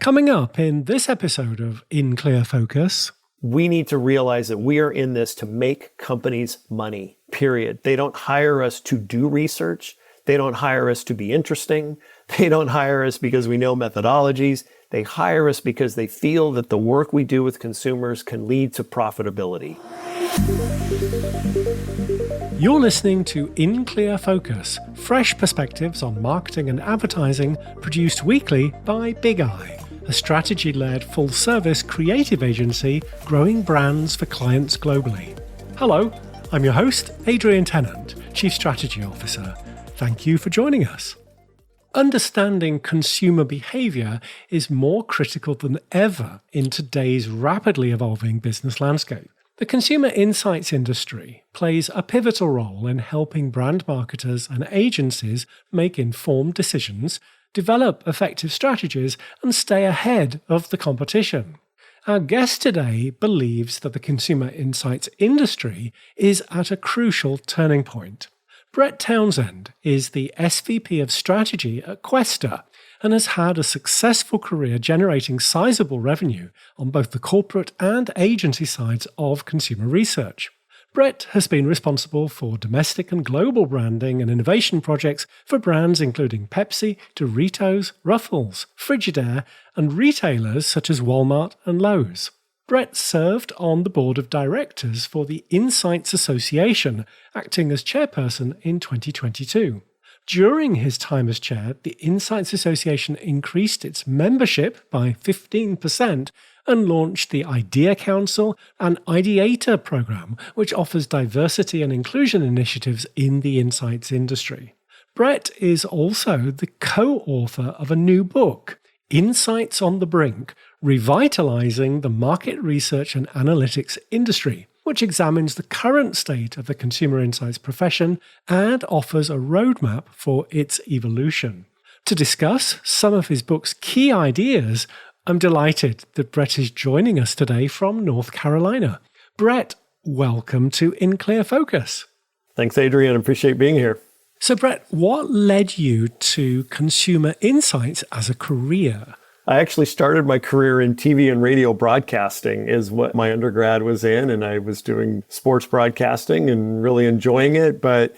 Coming up in this episode of In Clear Focus, we need to realize that we are in this to make companies money, period. They don't hire us to do research. They don't hire us to be interesting. They don't hire us because we know methodologies. They hire us because they feel that the work we do with consumers can lead to profitability. You're listening to In Clear Focus, fresh perspectives on marketing and advertising produced weekly by Big Eye, a strategy-led full-service creative agency growing brands for clients globally. Hello, I'm your host, Adrian Tennant, Chief Strategy Officer. Thank you for joining us. Understanding consumer behavior is more critical than ever in today's rapidly evolving business landscape. The consumer insights industry plays a pivotal role in helping brand marketers and agencies make informed decisions, develop effective strategies, and stay ahead of the competition. Our guest today believes that the consumer insights industry is at a crucial turning point. Brett Townsend is the SVP of Strategy at Questa and has had a successful career generating sizable revenue on both the corporate and agency sides of consumer research. Brett has been responsible for domestic and global branding and innovation projects for brands including Pepsi, Doritos, Ruffles, Frigidaire, and retailers such as Walmart and Lowe's. Brett served on the board of directors for the Insights Association, acting as chairperson in 2022. During his time as chair, the Insights Association increased its membership by 15% and launched the Idea Council and Ideator program, which offers diversity and inclusion initiatives in the insights industry. Brett is also the co-author of a new book, Insights on the Brink, Revitalizing the Market Research and Analytics Industry, which examines the current state of the consumer insights profession and offers a roadmap for its evolution. To discuss some of his book's key ideas, I'm delighted that Brett is joining us today from North Carolina. Brett, welcome to In Clear Focus. Thanks, Adrian. I appreciate being here. So, Brett, what led you to consumer insights as a career? I actually started my career in TV and radio broadcasting is what my undergrad was in, and I was doing sports broadcasting and really enjoying it, but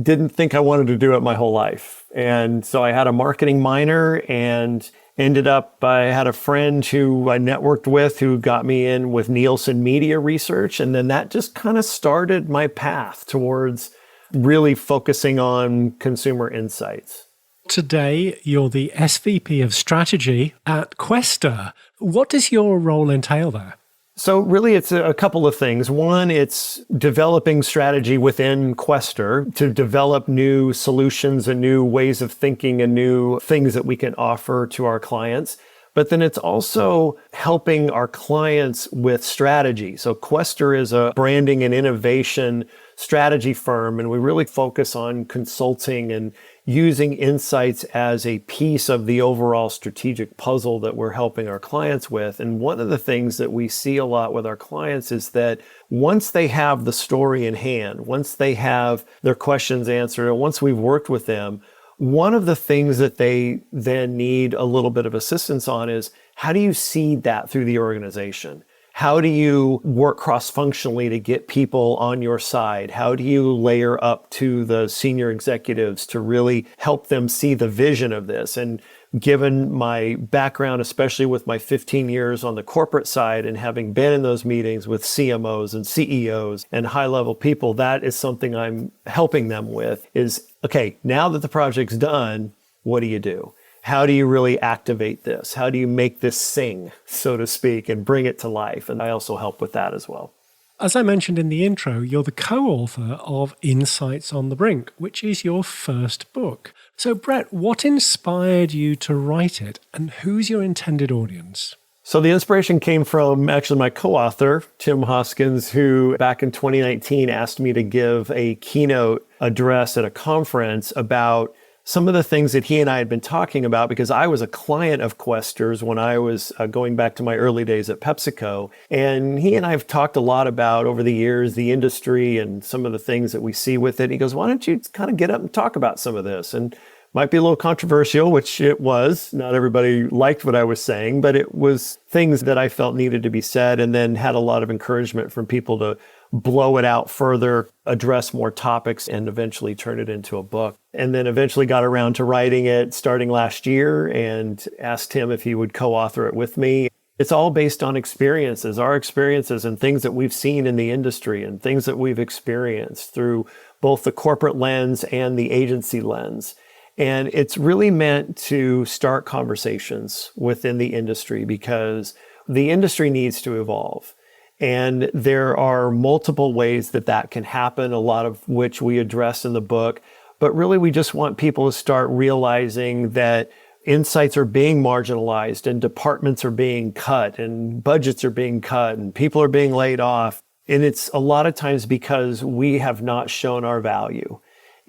didn't think I wanted to do it my whole life. And so I had a marketing minor and I had a friend who I networked with who got me in with Nielsen Media Research, and then that just kind of started my path towards really focusing on consumer insights. Today, you're the SVP of Strategy at Questa. What does your role entail there? So really, it's a couple of things. One, it's developing strategy within Questa to develop new solutions and new ways of thinking and new things that we can offer to our clients. But then it's also helping our clients with strategy. So Questa is a branding and innovation strategy firm, and we really focus on consulting and using insights as a piece of the overall strategic puzzle that we're helping our clients with. And one of the things that we see a lot with our clients is that once they have the story in hand, once they have their questions answered, and once we've worked with them, one of the things that they then need a little bit of assistance on is how do you seed that through the organization? How do you work cross-functionally to get people on your side? How do you layer up to the senior executives to really help them see the vision of this? And given my background, especially with my 15 years on the corporate side and having been in those meetings with CMOs and CEOs and high-level people, that is something I'm helping them with is, okay, now that the project's done, what do you do? How do you really activate this? How do you make this sing, so to speak, and bring it to life? And I also help with that as well. As I mentioned in the intro, you're the co-author of Insights on the Brink, which is your first book. So, Brett, what inspired you to write it, and who's your intended audience? So the inspiration came from actually my co-author, Tim Hoskins, who back in 2019 asked me to give a keynote address at a conference about some of the things that he and I had been talking about, because I was a client of Questa's when I was going back to my early days at PepsiCo. And he and I have talked a lot about over the years, the industry and some of the things that we see with it. He goes, why don't you kind of get up and talk about some of this? And Might be a little controversial, which it was. Not everybody liked what I was saying, but it was things that I felt needed to be said, and then had a lot of encouragement from people to blow it out further, address more topics, and eventually turn it into a book. And then eventually got around to writing it starting last year and asked him if he would co-author it with me. It's all based on experiences, our experiences and things that we've seen in the industry and things that we've experienced through both the corporate lens and the agency lens. And it's really meant to start conversations within the industry because the industry needs to evolve. And there are multiple ways that that can happen, a lot of which we address in the book. But really, we just want people to start realizing that insights are being marginalized and departments are being cut and budgets are being cut and people are being laid off. And it's a lot of times because we have not shown our value.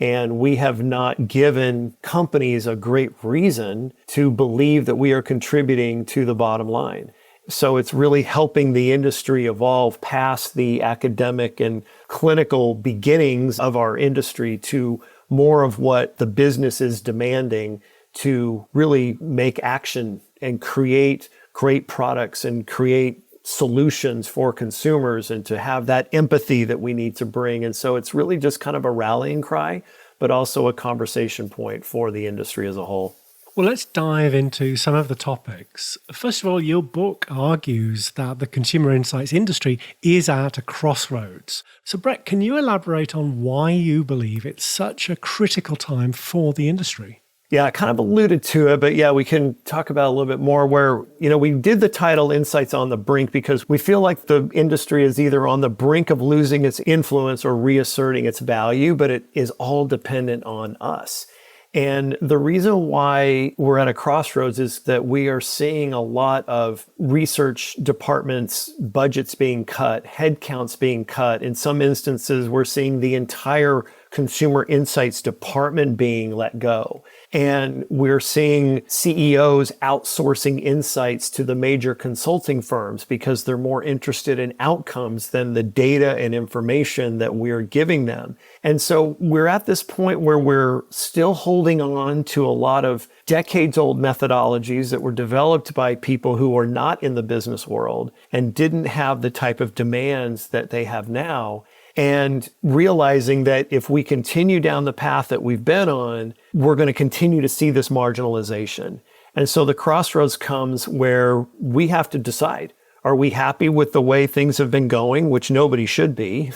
And we have not given companies a great reason to believe that we are contributing to the bottom line. So it's really helping the industry evolve past the academic and clinical beginnings of our industry to more of what the business is demanding to really make action and create great products and create solutions for consumers and to have that empathy that we need to bring. And so it's really just kind of a rallying cry, but also a conversation point for the industry as a whole. Well, let's dive into some of the topics. First of all, your book argues that the consumer insights industry is at a crossroads. So, Brett, can you elaborate on why you believe it's such a critical time for the industry? Yeah, I kind of alluded to it, but yeah, we can talk about it a little bit more where, we did the title Insights on the Brink because we feel like the industry is either on the brink of losing its influence or reasserting its value, but it is all dependent on us. And the reason why we're at a crossroads is that we are seeing a lot of research departments, budgets being cut, headcounts being cut. In some instances, we're seeing the entire consumer insights department being let go. And we're seeing CEOs outsourcing insights to the major consulting firms because they're more interested in outcomes than the data and information that we're giving them. And so we're at this point where we're still holding on to a lot of decades-old methodologies that were developed by people who are not in the business world and didn't have the type of demands that they have now. And realizing that if we continue down the path that we've been on, we're going to continue to see this marginalization. And so the crossroads comes where we have to decide, are we happy with the way things have been going, which nobody should be,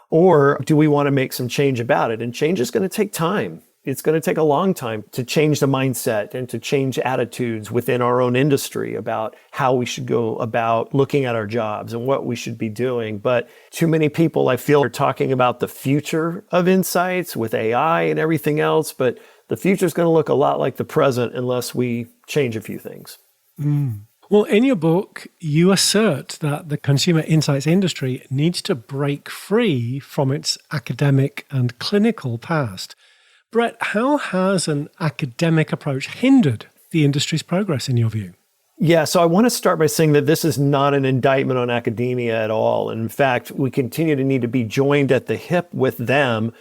or do we want to make some change about it? And change is going to take time. It's going to take a long time to change the mindset and to change attitudes within our own industry about how we should go about looking at our jobs and what we should be doing. But too many people, I feel, are talking about the future of insights with AI and everything else, but the future is going to look a lot like the present unless we change a few things. Well, in your book, you assert that the consumer insights industry needs to break free from its academic and clinical past. Brett, how has an academic approach hindered the industry's progress in your view? Yeah, so I want to start by saying that this is not an indictment on academia at all. In fact, we continue to need to be joined at the hip with them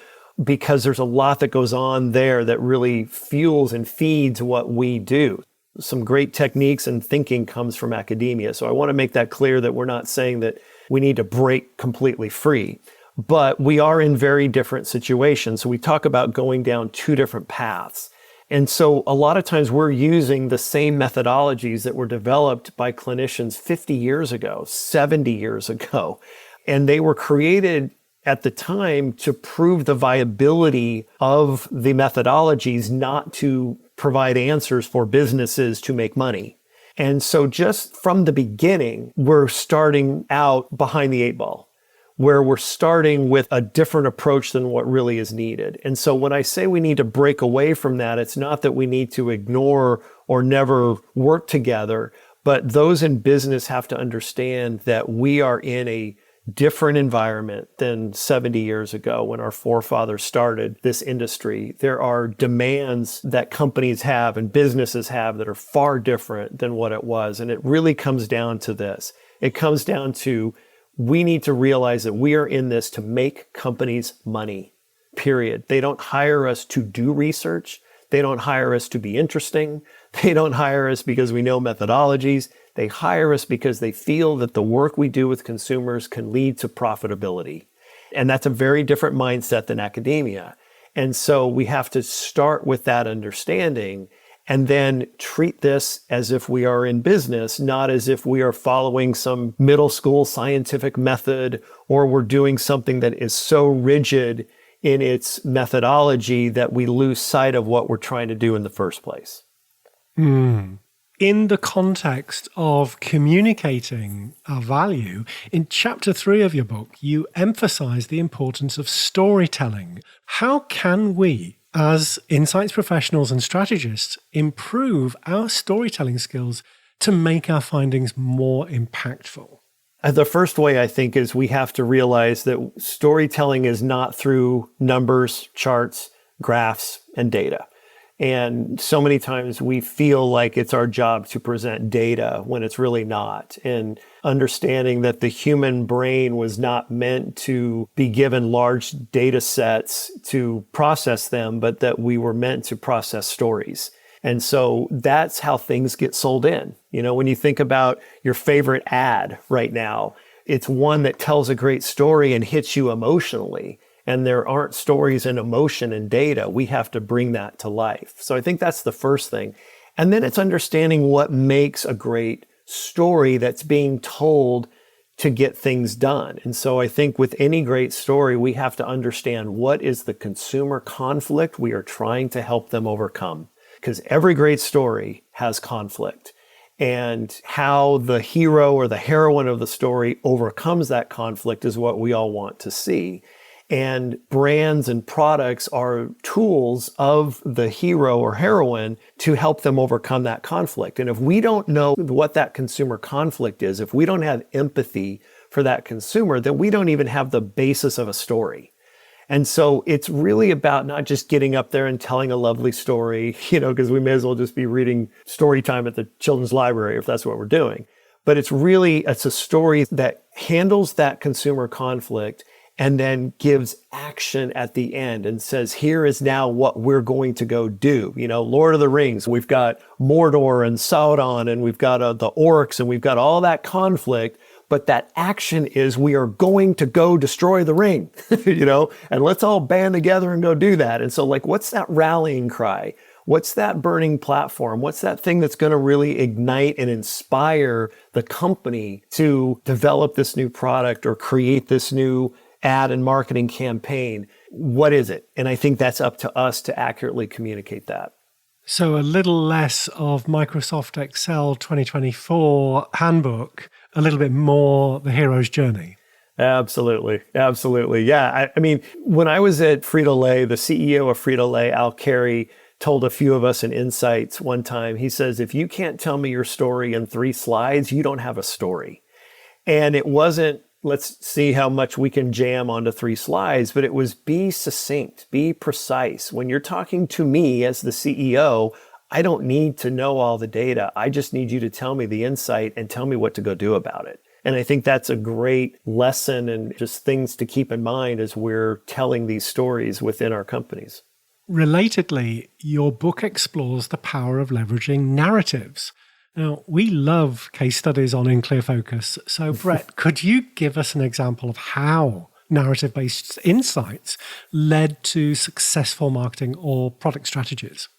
because there's a lot that goes on there that really fuels and feeds what we do. Some great techniques and thinking comes from academia. So I want to make that clear that we're not saying that we need to break completely free. But we are in very different situations. So we talk about going down two different paths. And so a lot of times we're using the same methodologies that were developed by clinicians 50 years ago, 70 years ago. And they were created at the time to prove the viability of the methodologies, not to provide answers for businesses to make money. And so just from the beginning, we're starting out behind the eight ball, where we're starting with a different approach than what really is needed. And so when I say we need to break away from that, it's not that we need to ignore or never work together, but those in business have to understand that we are in a different environment than 70 years ago when our forefathers started this industry. There are demands that companies have and businesses have that are far different than what it was. And it really comes down to this. It comes down to we need to realize that we are in this to make companies money, period. They don't hire us to do research. They don't hire us to be interesting. They don't hire us because we know methodologies. They hire us because they feel that the work we do with consumers can lead to profitability. And that's a very different mindset than academia. And so we have to start with that understanding and then treat this as if we are in business, not as if we are following some middle school scientific method or we're doing something that is so rigid in its methodology that we lose sight of what we're trying to do in the first place. In the context of communicating our value, in chapter 3 of your book, you emphasize the importance of storytelling. How can we, as insights professionals and strategists, improve our storytelling skills to make our findings more impactful? The first way, I think, is we have to realize that storytelling is not through numbers, charts, graphs, and data. And so many times we feel like it's our job to present data when it's really not. And understanding that the human brain was not meant to be given large data sets to process them, but that we were meant to process stories. And so that's how things get sold in. You know, when you think about your favorite ad right now, it's one that tells a great story and hits you emotionally. And there aren't stories and emotion and data. We have to bring that to life. So I think that's the first thing. And then it's understanding what makes a great story that's being told to get things done. And so I think with any great story, we have to understand what is the consumer conflict we are trying to help them overcome. Because every great story has conflict. And how the hero or the heroine of the story overcomes that conflict is what we all want to see. And brands and products are tools of the hero or heroine to help them overcome that conflict. And if we don't know what that consumer conflict is, if we don't have empathy for that consumer, then we don't even have the basis of a story. And so it's really about not just getting up there and telling a lovely story, because we may as well just be reading story time at the children's library if that's what we're doing. But it's a story that handles that consumer conflict and then gives action at the end and says, here is now what we're going to go do. Lord of the Rings, we've got Mordor and Sauron, and we've got the orcs, and we've got all that conflict. But that action is we are going to go destroy the ring, and let's all band together and go do that. And so what's that rallying cry? What's that burning platform? What's that thing that's going to really ignite and inspire the company to develop this new product or create this new ad and marketing campaign? What is it? And I think that's up to us to accurately communicate that. So a little less of Microsoft Excel 2024 handbook, a little bit more the hero's journey. Absolutely. Absolutely. Yeah. I mean, when I was at Frito-Lay, the CEO of Frito-Lay, Al Carey, told a few of us in Insights one time, he says, if you can't tell me your story in 3 slides, you don't have a story. And it wasn't, let's see how much we can jam onto 3 slides, but it was be succinct, be precise. When you're talking to me as the CEO, I don't need to know all the data. I just need you to tell me the insight and tell me what to go do about it. And I think that's a great lesson and just things to keep in mind as we're telling these stories within our companies. Relatedly, your book explores the power of leveraging narratives. Now, we love case studies on In Clear Focus. So, Brett, could you give us an example of how narrative-based insights led to successful marketing or product strategies?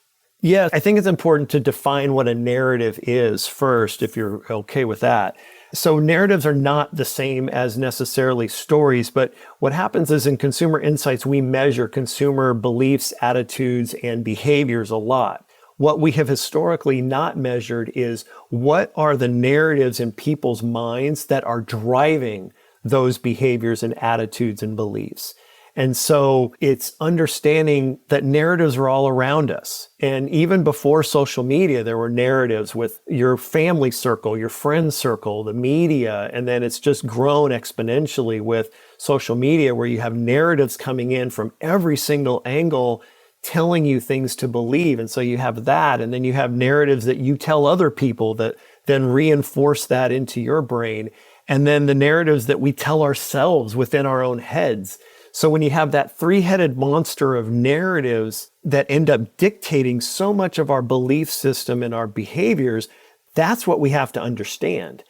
Yeah, I think it's important to define what a narrative is first, if you're okay with that. So narratives are not the same as necessarily stories, but what happens is in consumer insights, we measure consumer beliefs, attitudes, and behaviors a lot. What we have historically not measured is what are the narratives in people's minds that are driving those behaviors and attitudes and beliefs. And so it's understanding that narratives are all around us. And even before social media, there were narratives with your family circle, your friend circle, the media, and then it's just grown exponentially with social media where you have narratives coming in from every single angle telling you things to believe. And so you have that, and then you have narratives that you tell other people that then reinforce that into your brain. And then the narratives that we tell ourselves within our own heads. So when you have that three-headed monster of narratives that end up dictating so much of our belief system and our behaviors, that's what we have to understand.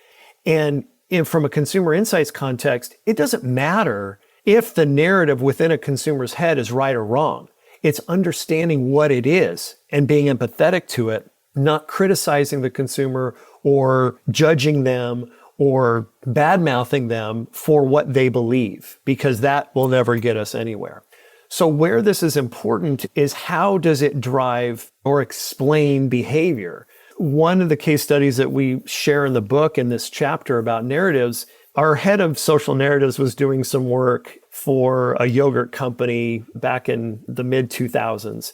And from a consumer insights context, it doesn't matter if the narrative within a consumer's head is right or wrong. It's understanding what it is and being empathetic to it, not criticizing the consumer or judging them or bad-mouthing them for what they believe, because that will never get us anywhere. So where this is important is how does it drive or explain behavior? One of the case studies that we share in the book in this chapter about narratives, our head of social narratives was doing some work for a yogurt company back in the mid-2000s.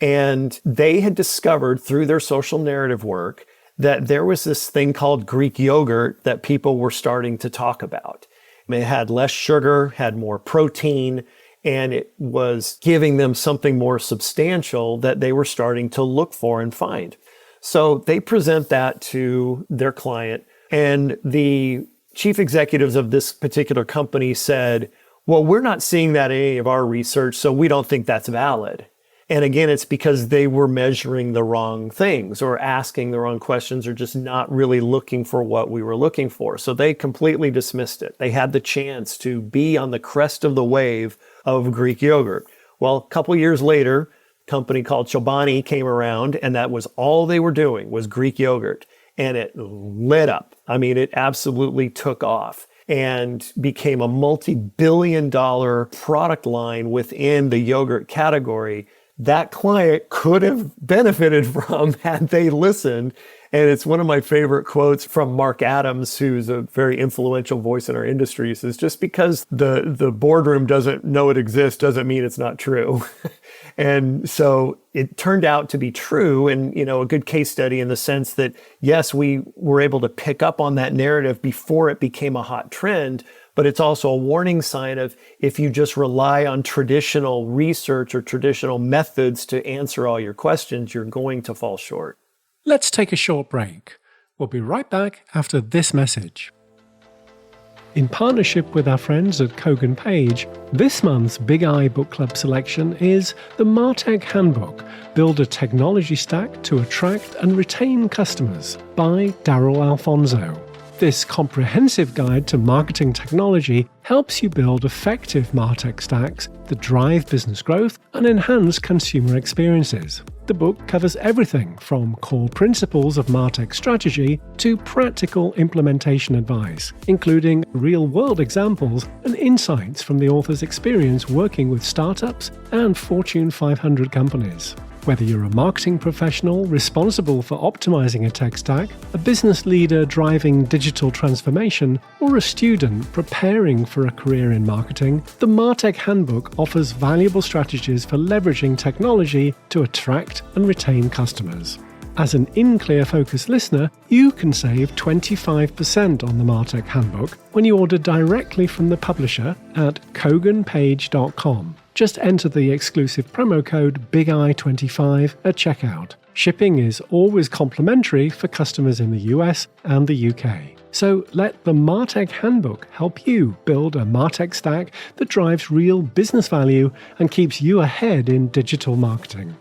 And they had discovered through their social narrative work that there was this thing called Greek yogurt that people were starting to talk about. It had less sugar, had more protein, and it was giving them something more substantial that they were starting to look for and find. So they present that to their client, and the chief executives of this particular company said, well, we're not seeing that in any of our research, so we don't think that's valid. And again, it's because they were measuring the wrong things or asking the wrong questions or just not really looking for what we were looking for. So they completely dismissed it. They had the chance to be on the crest of the wave of Greek yogurt. Well, a couple years later, a company called Chobani came around, and that was all they were doing was Greek yogurt. And it lit up. I mean, it absolutely took off and became a multi-billion-dollar product line within the yogurt category that client could have benefited from had they listened. And it's one of my favorite quotes from Mark Adams, who's a very influential voice in our industry. He says, just because the boardroom doesn't know it exists doesn't mean it's not true. And so it turned out to be true, and a good case study in the sense that, yes, we were able to pick up on that narrative before it became a hot trend, but it's also a warning sign of if you just rely on traditional research or traditional methods to answer all your questions, you're going to fall short. Let's take a short break. We'll be right back after this message. In partnership with our friends at Kogan Page, this month's Big Eye Book Club selection is the MarTech Handbook, Build a Technology Stack to Attract and Retain Customers by Darryl Alfonso. This comprehensive guide to marketing technology helps you build effective MarTech stacks that drive business growth and enhance consumer experiences. The book covers everything from core principles of MarTech strategy to practical implementation advice, including real-world examples and insights from the author's experience working with startups and Fortune 500 companies. Whether you're a marketing professional responsible for optimizing a tech stack, a business leader driving digital transformation, or a student preparing for a career in marketing, the MarTech Handbook offers valuable strategies for leveraging technology to attract and retain customers. As an InClear Focus listener, you can save 25% on the MarTech Handbook when you order directly from the publisher at koganpage.com. Just enter the exclusive promo code BIGEYE25 at checkout. Shipping is always complimentary for customers in the US and the UK. So let the MarTech Handbook help you build a MarTech stack that drives real business value and keeps you ahead in digital marketing.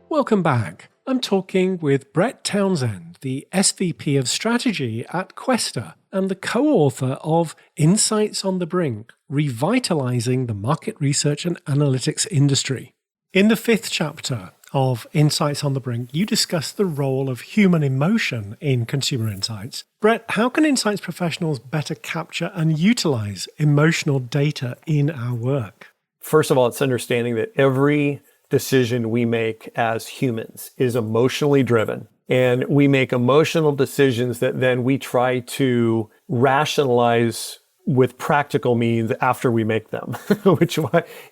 Welcome back. I'm talking with Brett Townsend, the SVP of Strategy at Questa and the co-author of Insights on the Brink, Revitalizing the Market Research and Analytics Industry. In the 5th chapter of Insights on the Brink, you discuss the role of human emotion in consumer insights. Brett, how can insights professionals better capture and utilize emotional data in our work? First of all, it's understanding that every decision we make as humans is emotionally driven. And we make emotional decisions that then we try to rationalize with practical means after we make them, which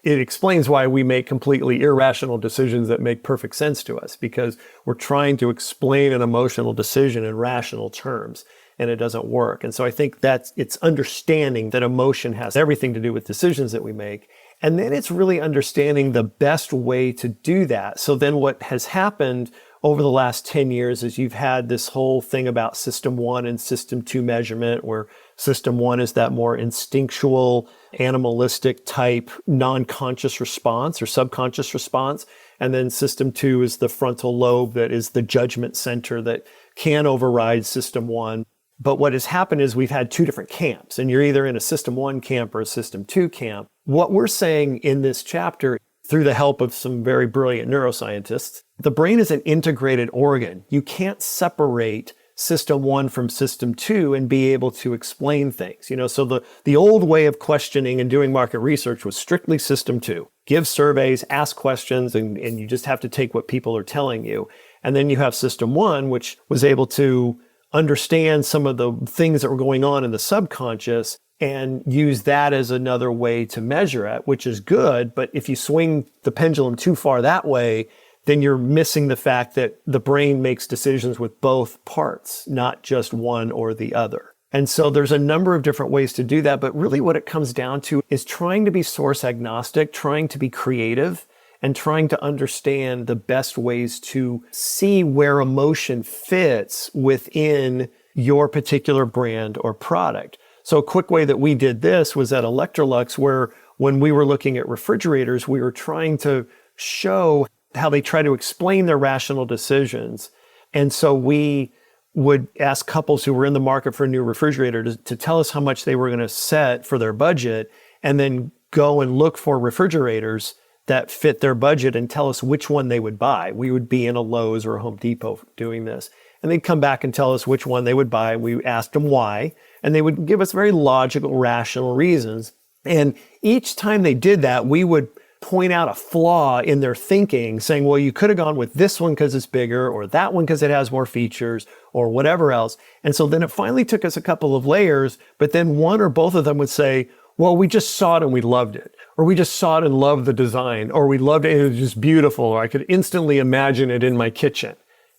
it explains why we make completely irrational decisions that make perfect sense to us, because we're trying to explain an emotional decision in rational terms, and it doesn't work. And so I think it's understanding that emotion has everything to do with decisions that we make. And then it's really understanding the best way to do that. So then what has happened over the last 10 years is you've had this whole thing about system 1 and system 2 measurement, where system 1 is that more instinctual, animalistic type, non-conscious response or subconscious response. And then system 2 is the frontal lobe that is the judgment center that can override system 1. But what has happened is we've had two different camps, and you're either in a system 1 camp or a system 2 camp. What we're saying in this chapter, through the help of some very brilliant neuroscientists, the brain is an integrated organ. You can't separate system 1 from system 2 and be able to explain things. So the old way of questioning and doing market research was strictly system 2. Give surveys, ask questions, and you just have to take what people are telling you. And then you have system 1, which was able to understand some of the things that were going on in the subconscious and use that as another way to measure it, which is good. But if you swing the pendulum too far that way, then you're missing the fact that the brain makes decisions with both parts, not just one or the other. And so there's a number of different ways to do that. But really what it comes down to is trying to be source agnostic, trying to be creative, and trying to understand the best ways to see where emotion fits within your particular brand or product. So a quick way that we did this was at Electrolux, where when we were looking at refrigerators, we were trying to show how they try to explain their rational decisions. And so we would ask couples who were in the market for a new refrigerator to tell us how much they were going to set for their budget, and then go and look for refrigerators that fit their budget and tell us which one they would buy. We would be in a Lowe's or a Home Depot doing this. And they'd come back and tell us which one they would buy. We asked them why, and they would give us very logical, rational reasons. And each time they did that, we would point out a flaw in their thinking, saying, well, you could have gone with this one because it's bigger, or that one because it has more features, or whatever else. And so then it finally took us a couple of layers, but then one or both of them would say, well, we just saw it and we loved it. Or we just saw it and loved the design. Or we loved it and it was just beautiful. Or I could instantly imagine it in my kitchen.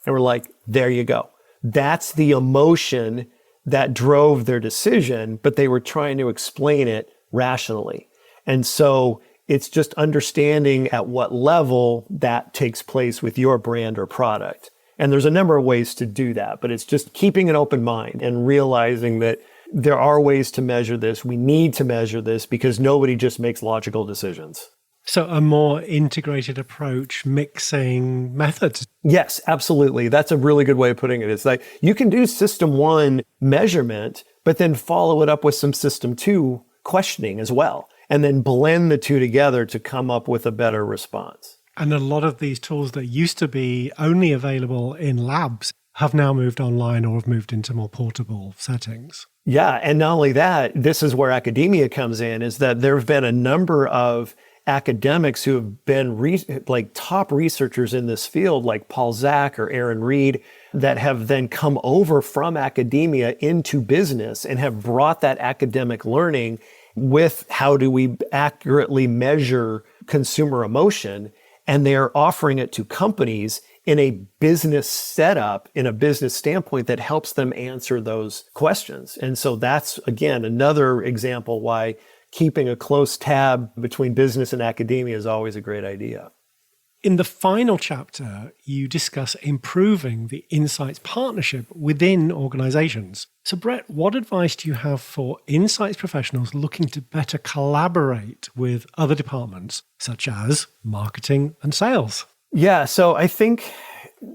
And we're like, there you go. That's the emotion that drove their decision, but they were trying to explain it rationally. And so it's just understanding at what level that takes place with your brand or product. And there's a number of ways to do that, but it's just keeping an open mind and realizing that there are ways to measure this. We need to measure this because nobody just makes logical decisions. So a more integrated approach, mixing methods. Yes, absolutely. That's a really good way of putting it. It's like you can do system 1 measurement, but then follow it up with some system 2 questioning as well, and then blend the two together to come up with a better response. And a lot of these tools that used to be only available in labs have now moved online or have moved into more portable settings. Yeah, and not only that, this is where academia comes in, is that there have been a number of academics who have been top researchers in this field, like Paul Zak or Aaron Reed, that have then come over from academia into business and have brought that academic learning with how do we accurately measure consumer emotion, and they are offering it to companies in a business setup, in a business standpoint that helps them answer those questions. And so that's, again, another example why keeping a close tab between business and academia is always a great idea. In the final chapter, you discuss improving the insights partnership within organizations. So Brett, what advice do you have for insights professionals looking to better collaborate with other departments, such as marketing and sales? Yeah, so I think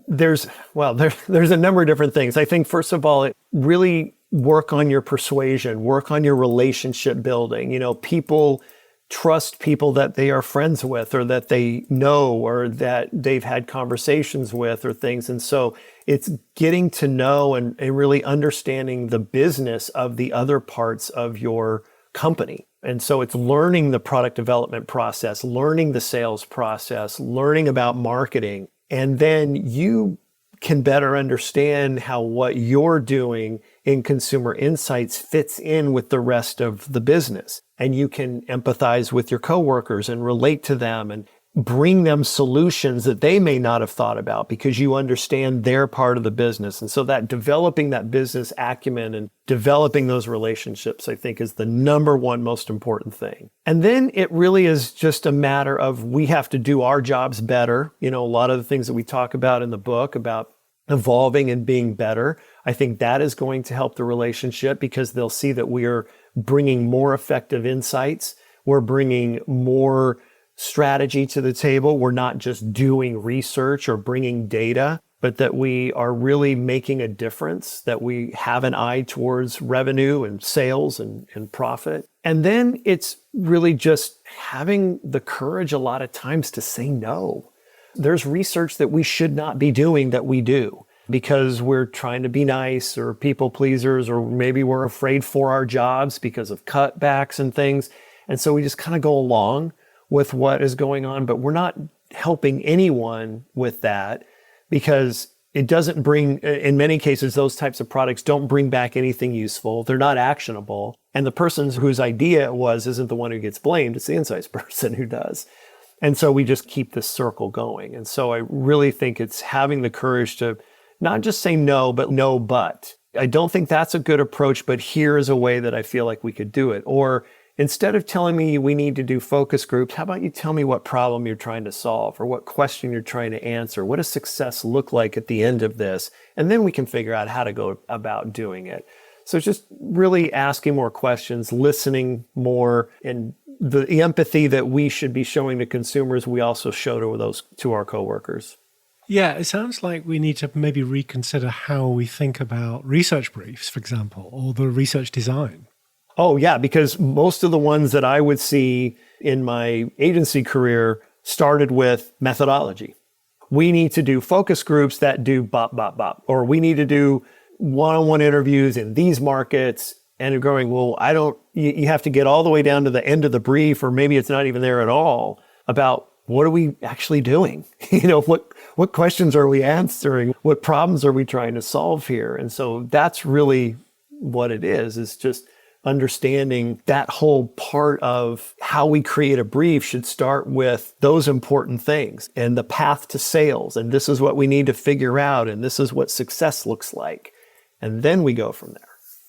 there's a number of different things. I think, first of all, really work on your persuasion, work on your relationship building. People trust people that they are friends with or that they know or that they've had conversations with or things. And so it's getting to know and really understanding the business of the other parts of your company. And so it's learning the product development process, learning the sales process, learning about marketing, and then you can better understand how what you're doing in consumer insights fits in with the rest of the business. And you can empathize with your coworkers and relate to them bring them solutions that they may not have thought about because you understand their part of the business. And so that developing that business acumen and developing those relationships, I think, is the number one most important thing. And then it really is just a matter of we have to do our jobs better. A lot of the things that we talk about in the book about evolving and being better, I think that is going to help the relationship because they'll see that we are bringing more effective insights. We're bringing more strategy to the table. We're not just doing research or bringing data, but that we are really making a difference, that we have an eye towards revenue and sales and profit. And then it's really just having the courage a lot of times to say no. There's research that we should not be doing that we do because we're trying to be nice or people pleasers, or maybe we're afraid for our jobs because of cutbacks and things. And so we just kind of go along with what is going on, but we're not helping anyone with that because it doesn't bring, in many cases, those types of products don't bring back anything useful. They're not actionable. And the person whose idea it was isn't the one who gets blamed. It's the insights person who does. And so we just keep this circle going. And so I really think it's having the courage to not just say no, but no, but. I don't think that's a good approach, but here is a way that I feel like we could do it. Or instead of telling me we need to do focus groups, how about you tell me what problem you're trying to solve or what question you're trying to answer? What does success look like at the end of this? And then we can figure out how to go about doing it. So it's just really asking more questions, listening more, and the empathy that we should be showing to consumers, we also show to our coworkers. Yeah, it sounds like we need to maybe reconsider how we think about research briefs, for example, or the research design. Oh, yeah, because most of the ones that I would see in my agency career started with methodology. We need to do focus groups that do bop, bop, bop, or we need to do one-on-one interviews in these markets. And you're going, well, you have to get all the way down to the end of the brief, or maybe it's not even there at all, about what are we actually doing? What questions are we answering? What problems are we trying to solve here? And so that's really what it is just understanding that whole part of how we create a brief should start with those important things and the path to sales. And this is what we need to figure out. And this is what success looks like. And then we go from there.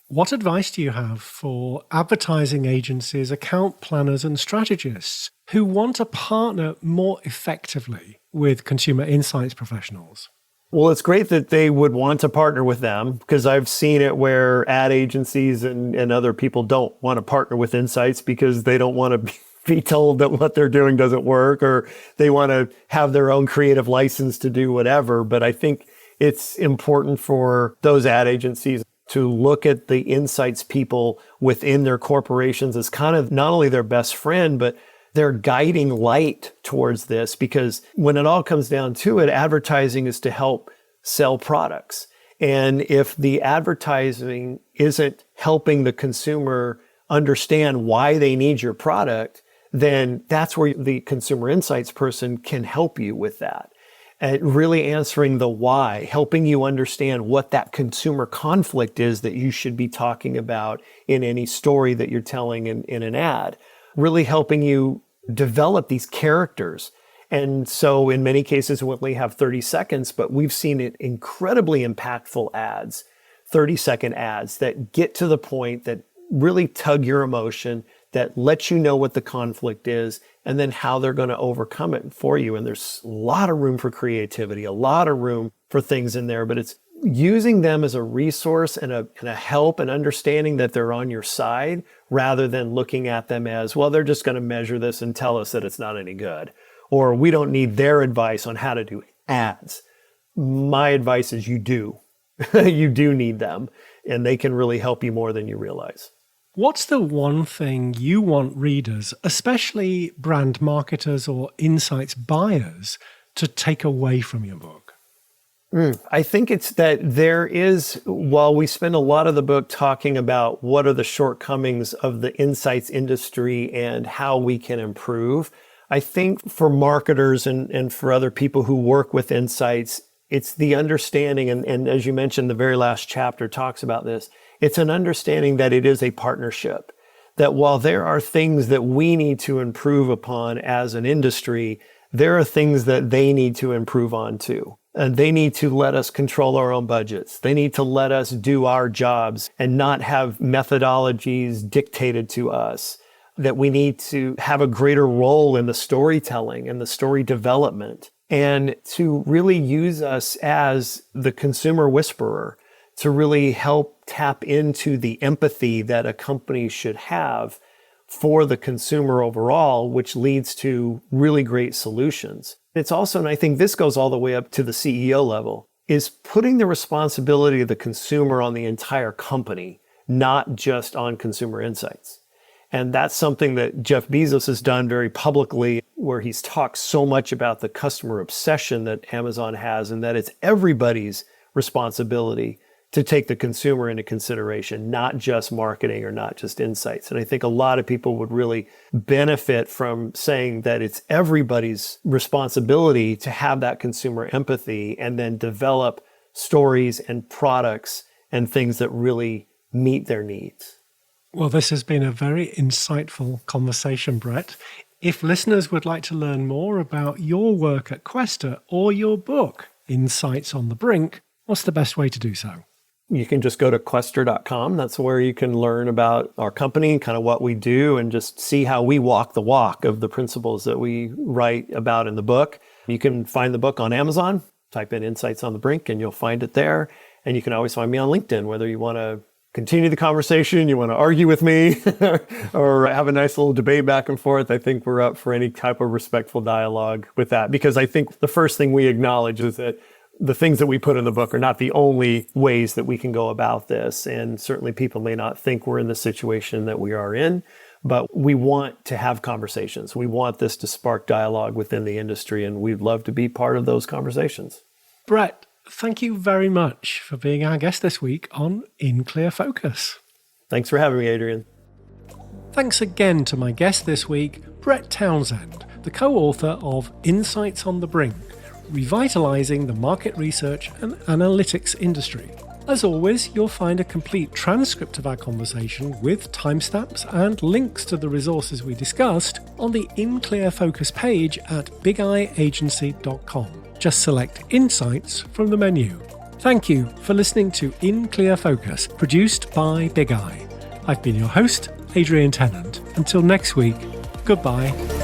What advice do you have for advertising agencies, account planners, and strategists who want to partner more effectively with consumer insights professionals? Well, it's great that they would want to partner with them because I've seen it where ad agencies and other people don't want to partner with insights because they don't want to be told that what they're doing doesn't work, or they want to have their own creative license to do whatever. But I think it's important for those ad agencies to look at the insights people within their corporations as kind of not only their best friend, but their guiding light towards this. Because when it all comes down to it, advertising is to help sell products. And if the advertising isn't helping the consumer understand why they need your product, then that's where the consumer insights person can help you with that. And really answering the why, helping you understand what that consumer conflict is that you should be talking about in any story that you're telling in an ad, really helping you develop these characters. And so in many cases, we only have 30 seconds, but we've seen it incredibly impactful ads, 30-second ads that get to the point, that really tug your emotion, that let you know what the conflict is, and then how they're going to overcome it for you. And there's a lot of room for creativity, a lot of room for things in there, but it's using them as a resource and a help and understanding that they're on your side rather than looking at them as, well, they're just going to measure this and tell us that it's not any good, or we don't need their advice on how to do ads. My advice is you do. You do need them, and they can really help you more than you realize. What's the one thing you want readers, especially brand marketers or insights buyers, to take away from your book? I think it's that there is, while we spend a lot of the book talking about what are the shortcomings of the insights industry and how we can improve, I think for marketers and for other people who work with insights, it's the understanding, and as you mentioned, the very last chapter talks about this, it's an understanding that it is a partnership, that while there are things that we need to improve upon as an industry, there are things that they need to improve on too. And they need to let us control our own budgets. They need to let us do our jobs and not have methodologies dictated to us. That we need to have a greater role in the storytelling and the story development, and to really use us as the consumer whisperer to really help tap into the empathy that a company should have for the consumer overall, which leads to really great solutions. It's also, and I think this goes all the way up to the CEO level, is putting the responsibility of the consumer on the entire company, not just on consumer insights. And that's something that Jeff Bezos has done very publicly, where he's talked so much about the customer obsession that Amazon has, and that it's everybody's responsibility to take the consumer into consideration, not just marketing or not just insights. And I think a lot of people would really benefit from saying that it's everybody's responsibility to have that consumer empathy and then develop stories and products and things that really meet their needs. Well, this has been a very insightful conversation, Brett. If listeners would like to learn more about your work at Quester or your book, Insights on the Brink, what's the best way to do so? You can just go to quester.com. That's where you can learn about our company, kind of what we do, and just see how we walk the walk of the principles that we write about in the book. You can find the book on Amazon. Type in Insights on the Brink and you'll find it there. And you can always find me on LinkedIn, whether you want to continue the conversation, you want to argue with me, or have a nice little debate back and forth. I think we're up for any type of respectful dialogue with that, because I think the first thing we acknowledge is that the things that we put in the book are not the only ways that we can go about this. And certainly people may not think we're in the situation that we are in, but we want to have conversations. We want this to spark dialogue within the industry, and we'd love to be part of those conversations. Brett, thank you very much for being our guest this week on In Clear Focus. Thanks for having me, Adrian. Thanks again to my guest this week, Brett Townsend, the co-author of Insights on the Brink, Revitalizing the Market Research and Analytics Industry. As always, you'll find a complete transcript of our conversation with timestamps and links to the resources we discussed on the In Clear Focus page at bigeyeagency.com. Just select Insights from the menu. Thank you for listening to In Clear Focus, produced by Big Eye. I've been your host, Adrian Tennant. Until next week, goodbye.